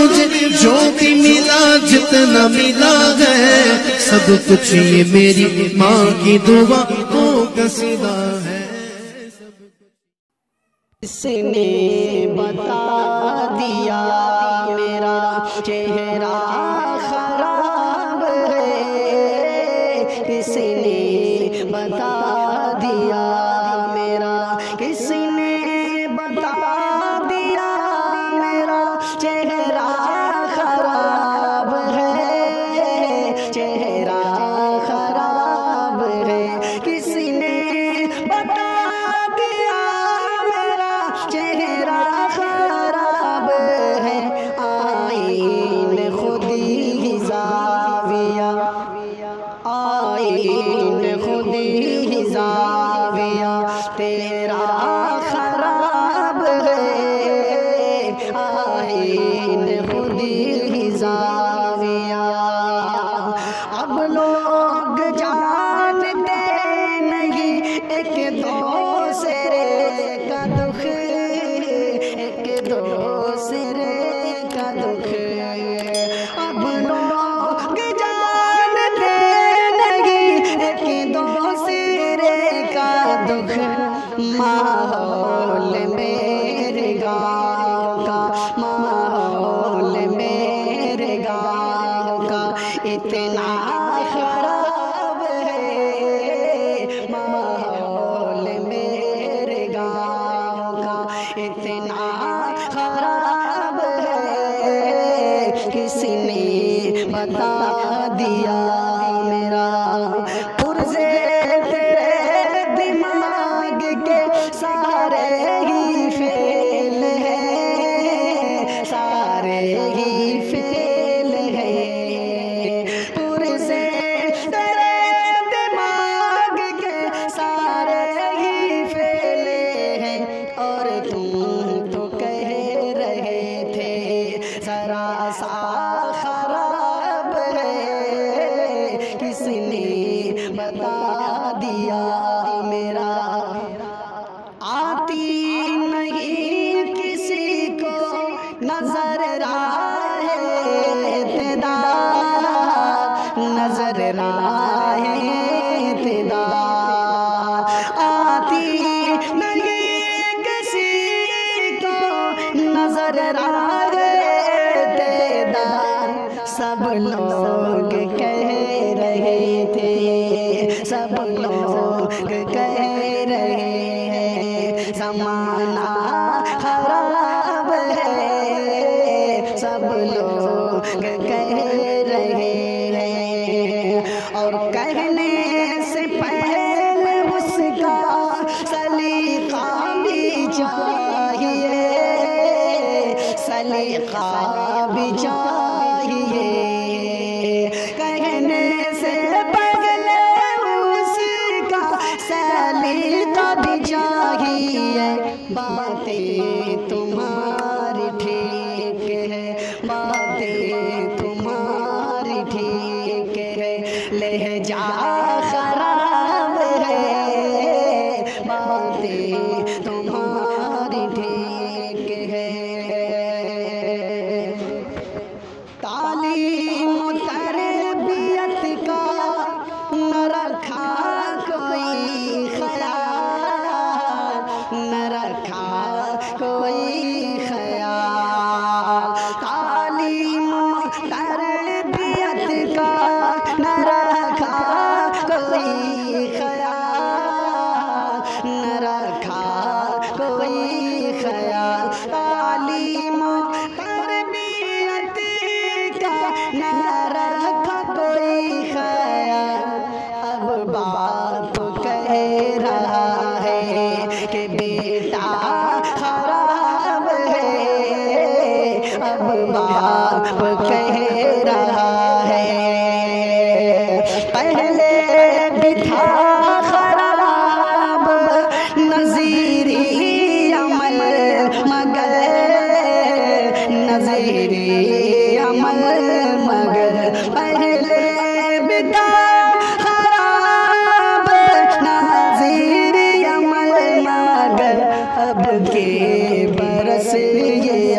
مجھے جو بھی ملا جتنا ملا ہے، سب کچھ یہ میری ماں کی دعا کا صدا ہے۔ کس نے بتا دیا میرا چہرہ خراب ہے، کس نے بتا دیا میرا، کس نے بتا دیا میرا چہرہ خراب ہے، چہرہ خراب ہے، کس نے بتا چہرہ خراب ہے، آئین خود ہی زاویہ، آئین خود ہی زاویہ تیرا خراب ہے، آئین خود ہی زاویہ۔ اب لوگ جانتے نہیں ایک دوسرے کا دکھ، ایک دوسرے کا دکھ، اب لوگ جانتے نہیں ایک دوسرے کا دکھ، ماحول میرے گاؤں کا، ماحول میرے گاؤں کا اتنا خراب ہے، ماحول میرے گاؤں کا اتنا خراب ہے، کس نے بتا دیا میرا پرزے تیرے دماغ کے سارے ہی فیل ہیں، سارے ہی فیل ہیں، پرزے تیرے دماغ کے سارے ہی فیل ہیں، اور تم تو کہہ رہے تھے ذرا سا خراب ہے، کس نے بتا دیا میرا، آتی نہیں کسی کو نظر راہ ابتدا، نظر راہ ابتدا، آتی نہیں کسی کو نظر راہ ابتدا، سب لوگ کہہ رہے تھے، سب لوگ کہہ رہے ہیں زمانہ خراب ہے، سب لوگ کہہ رہے ہیں، اور کہنے سے پہلے اس کا سلیقہ بھی چاہیے، سلیقہ بھی چاہیے، کہنے سے پہلے اس کا سلیقہ بھی چاہیے، باتیں تمہاری ٹھیک ہے، باتیں تمہاری ٹھیک ہے، لہجہ خراب ہے، باتیں تمہاری ٹھیک ہے، تعلیم و تربیت کا نہ رکھا کوئی خیال، نہ رکھا کوئی خیال، تعلیم و تربیت کا نہ رکھا کوئی خیال، نہ رکھا کوئی خیال، تعلیم و تربیت کا نہ رکھا کوئی خیال، اب باپ کہہ رہا ہے کہ بیٹا خراب ہے، اب باپ کہہ رہا ہے، پہلے بھی تھا خراب نظیری عمل، مگر نظیری عمل مگر پہلے بھی تھا خراب نظیری عمل مگر اب کے برس یہ